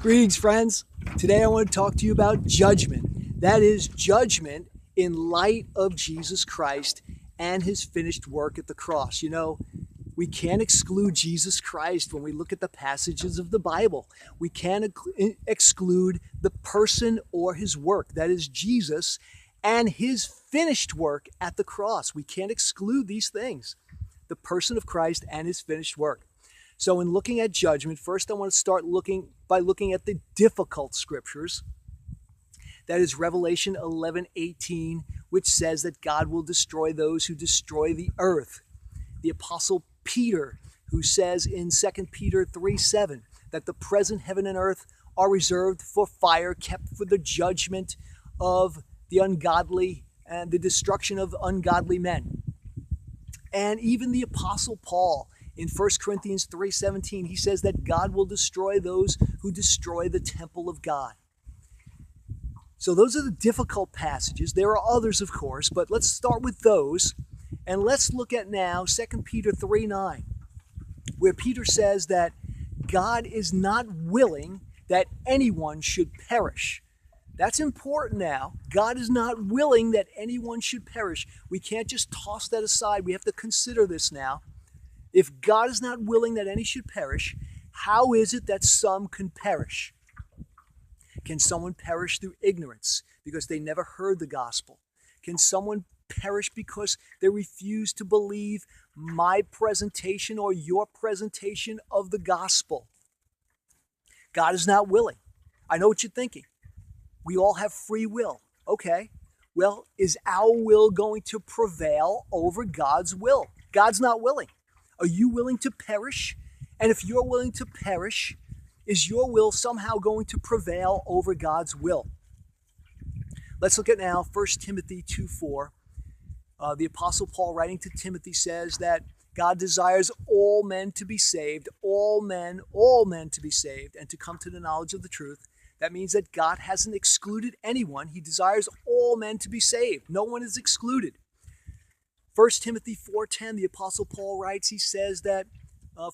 Greetings, friends. Today I want to talk to you about judgment. That is, judgment in light of Jesus Christ and his finished work at the cross. You know, we can't exclude Jesus Christ when we look at the passages of the Bible. We can't exclude the person or his work. That is, Jesus and his finished work at the cross. We can't exclude these things, the person of Christ and his finished work. So in looking at judgment, first I want to start by looking at the difficult scriptures. That is Revelation 11:18, which says that God will destroy those who destroy the earth. The Apostle Peter, who says in 2 Peter 3:7 that the present heaven and earth are reserved for fire, kept for the judgment of the ungodly and the destruction of ungodly men. And even the Apostle Paul, in 1 Corinthians 3:17, he says that God will destroy those who destroy the temple of God. So those are the difficult passages. There are others, of course, but let's start with those. And let's look at now 2 Peter 3:9, where Peter says that God is not willing that anyone should perish. That's important now. God is not willing that anyone should perish. We can't just toss that aside. We have to consider this now. If God is not willing that any should perish, how is it that some can perish? Can someone perish through ignorance because they never heard the gospel? Can someone perish because they refuse to believe my presentation or your presentation of the gospel? God is not willing. I know what you're thinking. We all have free will. Okay. Well, is our will going to prevail over God's will? God's not willing. Are you willing to perish? And if you're willing to perish, is your will somehow going to prevail over God's will? Let's look at now 1 Timothy 2:4. The Apostle Paul, writing to Timothy, says that God desires all men to be saved, all men to be saved, and to come to the knowledge of the truth. That means that God hasn't excluded anyone. He desires all men to be saved. No one is excluded. 1 Timothy 4:10, the Apostle Paul writes, he says that,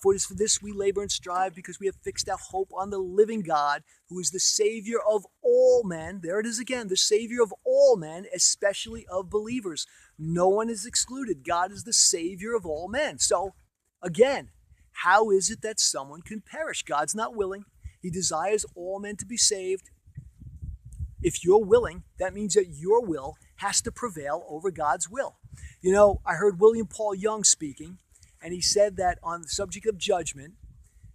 for it is for this we labor and strive, because we have fixed our hope on the living God, who is the Savior of all men. There it is again, the Savior of all men, especially of believers. No one is excluded. God is the Savior of all men. So, again, how is it that someone can perish? God's not willing. He desires all men to be saved. If you're willing, that means that your will has to prevail over God's will. You know, I heard William Paul Young speaking, and he said that on the subject of judgment,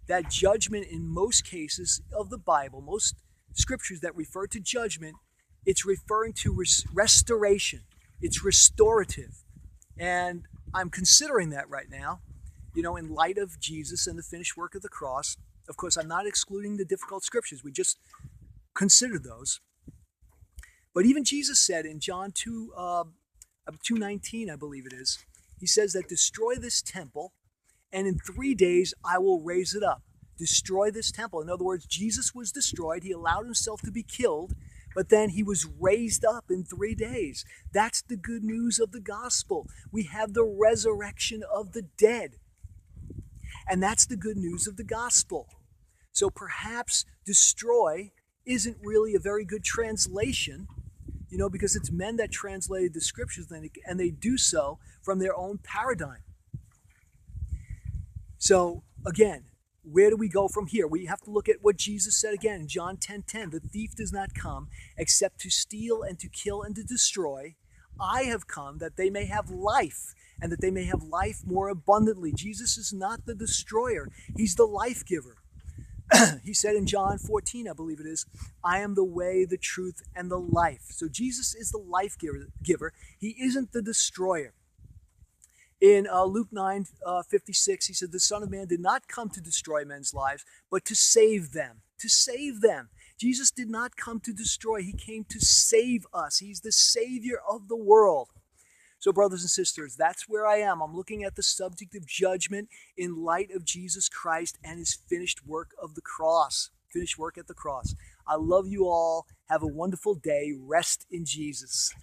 that judgment in most cases of the Bible, most scriptures that refer to judgment, it's referring to restoration. It's restorative. And I'm considering that right now, you know, in light of Jesus and the finished work of the cross. Of course, I'm not excluding the difficult scriptures. We just considered those. But even Jesus said in John 2:19, I believe it is, he says that destroy this temple, and in 3 days I will raise it up. Destroy this temple. In other words, Jesus was destroyed. He allowed himself to be killed, but then he was raised up in 3 days. That's the good news of the gospel. We have the resurrection of the dead. And that's the good news of the gospel. So perhaps destroy isn't really a very good translation, you know, because it's men that translated the scriptures, and they do so from their own paradigm. So again, where do we go from here? We have to look at what Jesus said again in John 10:10. The thief does not come except to steal and to kill and to destroy. I have come that they may have life, and that they may have life more abundantly. Jesus is not the destroyer. He's the life giver. He said in John 14, I believe it is, I am the way, the truth, and the life. So Jesus is the life giver. He isn't the destroyer. In Luke 9:56, he said, the Son of Man did not come to destroy men's lives, but to save them. To save them. Jesus did not come to destroy. He came to save us. He's the Savior of the world. So brothers and sisters, that's where I am. I'm looking at the subject of judgment in light of Jesus Christ and his finished work of the cross. Finished work at the cross. I love you all. Have a wonderful day. Rest in Jesus.